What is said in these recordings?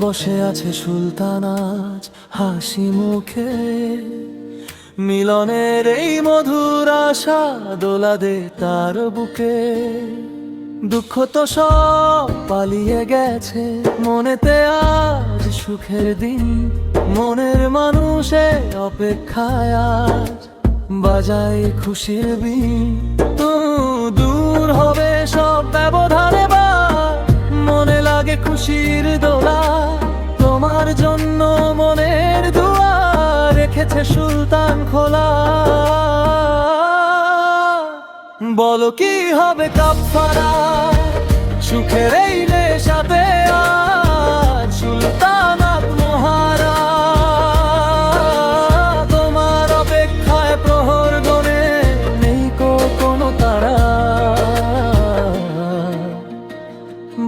বসে আছে সুলতান আজ হাসি মুখে, মিলনের এই মধুর আশা দোলা দে তার বুকে। দুঃখ তো সব পালিয়ে গেছে, মনেতে আজ সুখের দিন। মনের মানুষে অপেক্ষায় আজ বাজাই খুশির বিন। দূর হবে সব ব্যবধান, এবার মনে লাগে খুশির দোলা। তোমার জন্য মনের দুয়ার রেখেছে সুলতান খোলা। বলো কি হবে কাফারা সুখের এই নেশাতে আজ সুলতান আত্মহারা। তোমার অপেক্ষায় প্রহর গণে নেই কোনো তারা।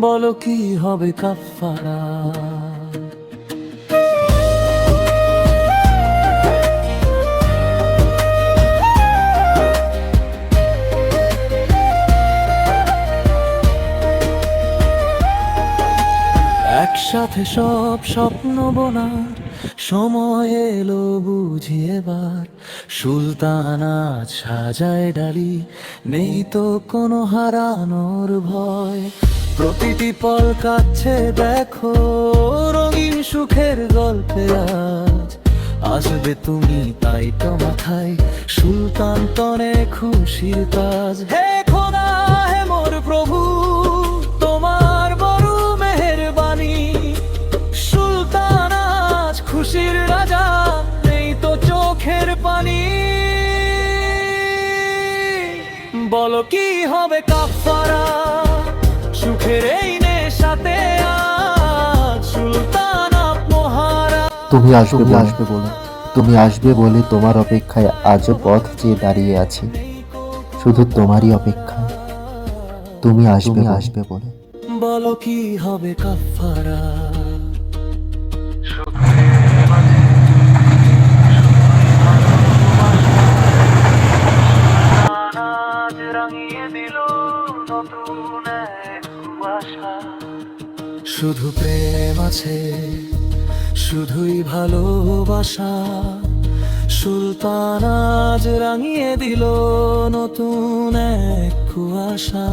বলো কি হবে কাফারা। একসাথে সব স্বপ্ন বোনার সময় এলো বুঝি এবার। সুলতান আজ সাজায় ডালি, নেই তো কোনো হারানোর ভয়। প্রতিটি পল কাটছে দেখো রঙিন সুখের গল্পে আজ। আসবে তুমি তাই তো মাথায় সুলতান তনে খুশির তাজ। হে খোদা হে মোর প্রভু তোমার বড় মেহেরবানি। সুলতান আজ খুশির রাজা, নেই তো চোখের পানি। বলো কি হবে কাফারা সুখের এই নেশাতে আজ সুলতান আত্মহারা। তুমি আসবে বলে, তুমি আসবে বলে তোমার অপেক্ষায় আজও পথ চেয়ে দাঁড়িয়ে আছি। শুধু তোমারই অপেক্ষা, তুমি আসবে বলে। বলো কি হবে কাফারা। শুধু প্রেম আছে, শুধুই ভালোবাসা। সুলতান আজ রাঙিয়ে দিল নতুন এক কুয়াশা।